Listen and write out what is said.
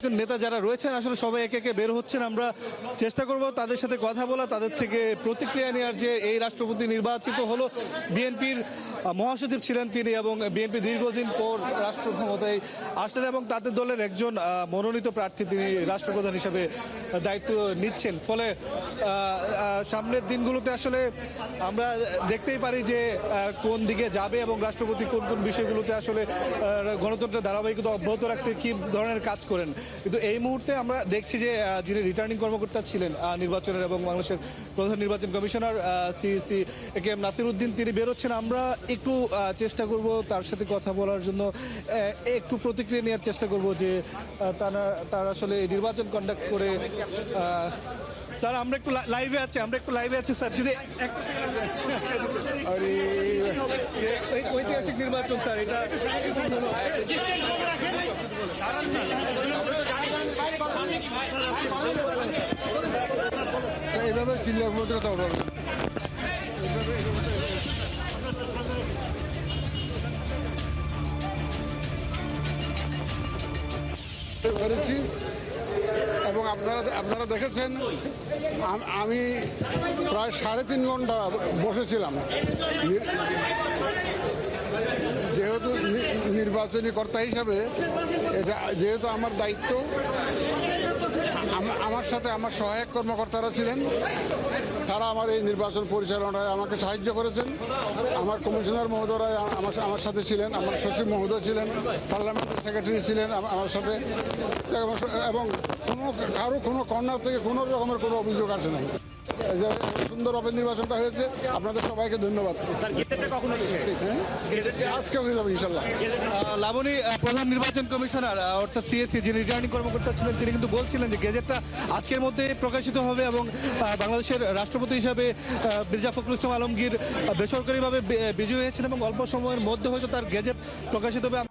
রাজনৈতিক নেতা যারা রয়েছেন আসলে সবাই একে একে বের হচ্ছেন। আমরা চেষ্টা করব তাদের সাথে কথা বলা, তাদের থেকে প্রতিক্রিয়া নেওয়ার যে এই রাষ্ট্রপতি নির্বাচিত হলো। বিএনপির মহাসচিব ছিলেন তিনি এবং বিএনপি দীর্ঘদিন পর রাষ্ট্র ক্ষমতায় আসলেন এবং তাদের দলের একজন মনোনীত প্রার্থী তিনি রাষ্ট্রপ্রধান হিসেবে দায়িত্ব নিচ্ছেন। ফলে সামনের দিনগুলোতে আসলে আমরা দেখতেই পারি যে কোন দিকে যাবে এবং রাষ্ট্রপতি কোন কোন বিষয়গুলোতে আসলে গণতন্ত্রের ধারাবাহিকতা অব্যাহত রাখতে কী ধরনের কাজ করেন। কিন্তু এই মুহূর্তে আমরা দেখছি যে যিনি রিটার্নিং কর্মকর্তা ছিলেন নির্বাচনের এবং বাংলাদেশের প্রধান নির্বাচন commissioner CEC K M Nasir Uddin তিনি বেরোচ্ছেন। আমরা একটু চেষ্টা করব তার সাথে কথা বলার জন্য, একটু প্রতিক্রিয়া নেওয়ার চেষ্টা করব যে তারা আসলে নির্বাচন কন্ডাক্ট করে। স্যার আমরা একটু লাইভে আছি স্যার, যদি ঐতিহাসিক নির্বাচন স্যার এটা এইভাবে চিল্লার মধ্যে কথা বলবো করেছি এবং আপনারা দেখেছেন আমি প্রায় 3.5 ঘন্টা বসেছিলাম। যেহেতু নির্বাচনী কর্তা হিসাবে এটা যেহেতু আমার দায়িত্ব, আমার সাথে আমার সহায়ক কর্মকর্তারা ছিলেন, তারা আমার এই নির্বাচন পরিচালনায় আমাকে সাহায্য করেছেন। আমার কমিশনার মহোদয়রা আমার সাথে ছিলেন, আমার সচিব মহোদয় ছিলেন, পার্লামেন্টের সেক্রেটারি ছিলেন আমার সাথে, এবং কোনো কর্নার থেকে কোনো রকমের কোনো অভিযোগ আসে নাই। সুন্দরভাবে নির্বাচনটা হয়েছে। আপনাদের সবাইকে ধন্যবাদ। আজকে হয়ে যাবে ইনশাল্লাহ। লাবণী, প্রধান নির্বাচন কমিশনার অর্থাৎ সিএসি যিনি রিটার্নিং কর্মকর্তা ছিলেন তিনি কিন্তু বলছিলেন যে গেজেটটা আজকের মধ্যে প্রকাশিত হবে এবং বাংলাদেশের রাষ্ট্রপতি হিসাবে মির্জা ফখরুল ইসলাম আলমগীর বেসরকারিভাবে বিজয়ী হয়েছেন এবং অল্প সময়ের মধ্যে হয়তো তার গেজেট প্রকাশিত হবে।